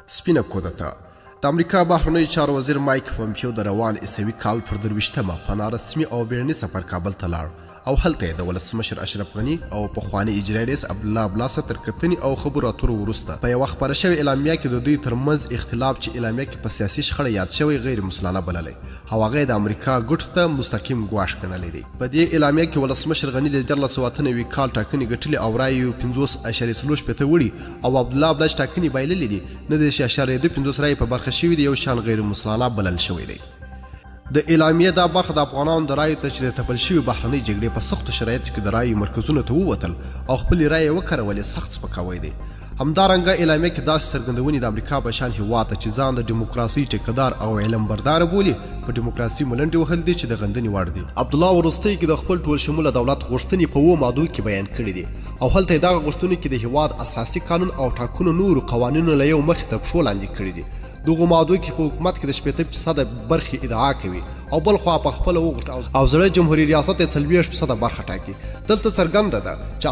سپینه کودتا د امریکا بهرنیو چارو وزیر مایک پومپیو د روان عیسوي کال پر 23مه په نارسمي او بیړني سفر کابل ته لاړ او هلته د ولسمشر اشرف غني او پخواني اجرایي رئیس عبدالله عباسه تر کتنې او خبرو اترو وروسته په یوه خپره شوې اعلامیه کې د دوی ترمنځ اختلاف چې اعلامیه کې په سیاسي شخړه یاد شوی غیر مسلانه بللی او هغه د امریکا ګوټ ته مستقیم ګواښ ګڼلی دی. په دې اعلامیه کې ولسمشر غني د 1498 کال ټاکنې ګټلې او رایې 50.35 وړي او عبدالله عباسه ټاکنې بایللې دي نه د 0.25 رایې په برخه شوي دي یو شان غیر مسلانه بلل شوی دی. د اعلامیه دا برخه د افغانانو د رایو ته چې د تپل شوي بهرنۍ جګړې په سختو شرایطو کې د رایو مرکزونو ته ووتل او خپلې رایې وکارولې سخت سپکاوی دی. همدارنګه اعلامیه کې داسې څرګندونې د امریکا په شان هېواد ته چې ځان د ډیموکراسۍ ټیکهدار او علم برداره بولي په ډیموکراسۍ ملنډې وهل دي چې د غندنې وړ دي. عبدالله وروستۍ کې د خپل ټول شموله دولت غوښتنې په 7 مادو کې بیان کړي دي او هلته یې دغه غوښتنو کې د هېواد اساسي قانون او ټاکنو نورو قوانینو له یو مخې ته پښو لاندې کړي دي. دغو مادو کې په حکومت کې د 80% برخې ادعا کوي او بل خوا په خپله وغوښت او زړه جمهوري ریاست یې 40% برخه ټاکي. دلته څرګنده ده چې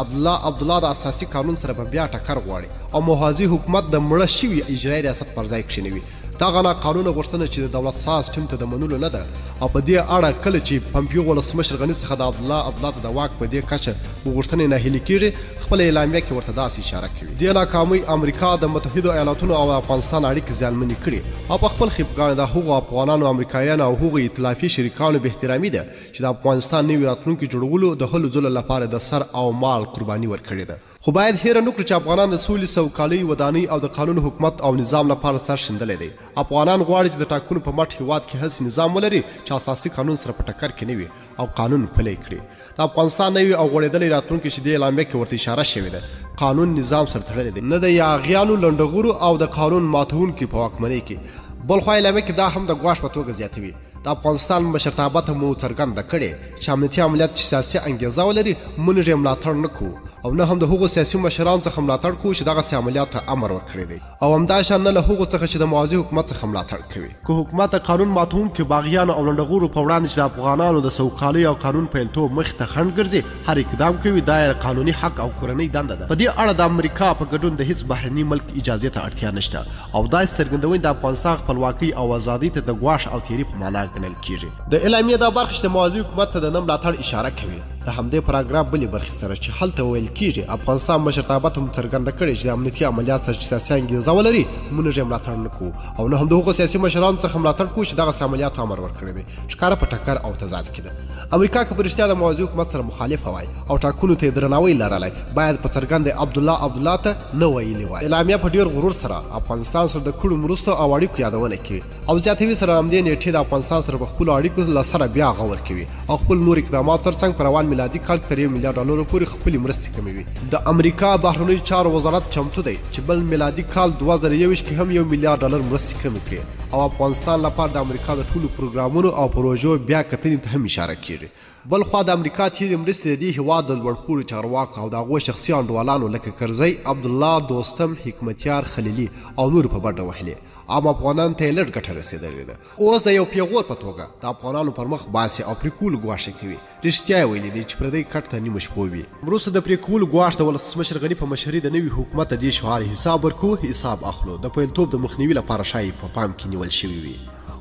عبدالله د اساسي قانون سره به بیا ټکر غواړي او موازي حکومت د مړه شوي اجرایي ریاست پر ځای کښېنوي. دغه ناقانونه غوښتنه چې د دولت ساز ټیم ته د منلو نه ده او په دې اړه کله چې پمپیو ولسمشر غني څخه د عبدالله د واک په دې کچه غوښتنې ناهیلي کېږي خپله اعلامیه کې ورته داسې اشاره کوي. دې ناکامۍ امریکا د متحدو ایالاتونو او افغانستان اړیکې زیانمنې کړي او په خپل خپګان د هغو افغانانو امریکایانو او هغو ائتلافي شریکانو به احترامي ده چې د افغانستان نوي راتلونکي جوړولو د هلو ځلو لپاره د سر او مال قرباني ورکړې ده. خو باید هیره نه کړو چې افغانان د سولې سوکالۍ ودانۍ او د قانون حکومت او نظام لپاره سر شیندلی دی. افغانان غواړي چې د ټاکنو په مټ هېواد کې هسې نظام ولري چې اساسي قانون سره په ټکر کې نه وي او قانون پلی کړي. د افغانستان نوي او غوړېدلی راتلونکی چې دې اعلامیه کې ورته اشاره شوې ده قانون نظام سره تړلی دی نه د یاغیانو لنډغورو او د قانون ماتونکي په واکمنۍ کې. بل خوا اعلامیه کې دا هم د ګواښ په توګه زیاتوي د افغانستان مشرتابه ته مو څرګنده کړې چې امنیتي عملیات چې سیاسي انګیزه ولري موږ یې ملاتړ نه کوو او نه هم د هغو سیاسي مشرانو څخه ملاتړ کوو چې دغسې عملیاتو ته امر ورکړی دی او همداشان نه له هغو څخه چې د موازي حکومت څخه ملاتړ کوي. که حکومت د قانون ماتونکو باغیانو او لنډغورو په وړاندې چې د افغانانو د سوکالۍ او قانون پیلتوب مخې ته خنډ ګرځي هر اقدام کوي دا یې قانوني حق او کورنۍ دنده ده. په دې اړه د امریکا په ګډون د هیڅ بهرني ملک اجازې ته اړتیا نشته او داسې څرګندونې د افغانستان خپلواکۍ او ازادۍ ته د ګواښ او تیري په معنا ګڼل کیږي. د اعلامیې دا برخه چې د موازي حکومت ته د نه ملاتړ اشاره کوي د همدې پاراګراف بلې برخې سره چې هلته ویل کیږي افغانستان مشرتابه ته څرګنده کړې چې د امنیتي عملیات سره چې سیاسي انګیزه ولري موږ یې ملاتړ نه کوو او نه هم د هغو سیاسي مشرانو څخه ملاتړ کوو چې دغسې عملیاتو امر ورکړی دی ښکاره په ټکر او تضاد کې ده. امریکا که په رښتیا د موازي حکومت سره مخالفه وای او ټاکنو ته یې درناوی لرلی باید په څرګنده عبدالله ته نه ویلي وای. اعلامیه په ډېر غرور سره افغانستان سره د کړو مرستو او اړیکو یادونه کوي او زیاتوي سره همدې نیټې د افغانستان سره په خپلو اړیکو له سره بیا غور کوي او خپل نور اقدامات ترڅنګ په روان میلادي کال کې تر $1 ملیارډ پورې خپلې مرستې کموي. د امریکا بهرنیو چارو وزارت چمتو دی چې بل میلادي کال 2021 کې هم $1 ملیارډ مرستې کمې کړي او افغانستان لپاره د امریکا د ټولو پروګرامونو او پروژو بیا کتنې ته هم اشاره کیږي. بل خوا د امریکا تیرې مرستې د دې هېواد د لوړپوړو چارواکو او د هغو شخصي انډوالانو لکه کرزی عبدالله دوستم حکمتیار خلیلي او نور په بډه وهلې عام افغانانو ته یې لږ ګټه رسېدلې ده. اوس د یو پیغور په توګه د افغانانو پر مخ باسي او پرې کولو ګواښ کوي. رښتیا یې ویلي دی چې پردی کټ ته نیمه شپه وي. وروسته د پرې کولو ګواښ د ولسمشر غني په مشرۍ د نوي حکومت د دې شعار حساب ورکوو حساب اخلو د پیلتوب د مخنیوي لپاره ښایي په پام کې نیول شوي وي.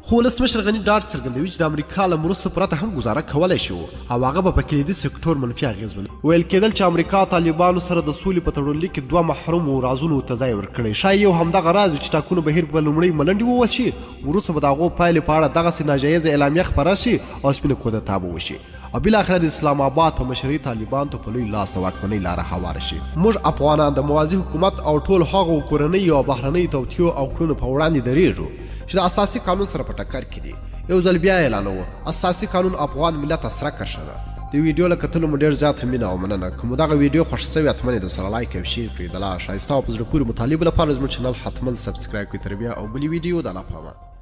خو ولسمشر غني ډاډ څرګندوي چې د امریکا له مرستو پرته هم ګزاره کولی شو او هغه به په کلیدي سکتور منفي اغېز ولري. ویل کېدل چې امریکا طالبانو سره د سولې په تړونلیک کې 2 محرومو رازونو ته ځای ورکړی ښایي یو همدغه راز چې ټاکنو بهیر په لومړۍ ملنډې ووهل شي وروسته به د هغو پایلې په اړه دغسې ناجایزه اعلامیه خپره شي او سپینه کودتا به وشي او بالاخره د اسلام آباد په مشرۍ طالبان ته په لوی لاس د واکمنۍ لاره هواره شي. موږ افغانان د موازي حکومت او ټول هغو کورنیو او بهرنیو توطیو او کړنو په وړاندې درېږو چې د اساسي قانون سره په ټکر کې دي. یو ځل بیا اعلانوو اساسي قانون افغان ملت اسره کرښه ده. د ویډیو له کتلو مو ډېر زیاته مینه او مننه. که مو دغه ویډیو خوښ شوې حتما یې د سره لایک او شیر کړئ. د لا ښایسته او په زړه پورې مطالبو لپاره زموږ چینل حتما سبسکرایب کړئ. تر بیا او بلې ویډیو د لا پامه.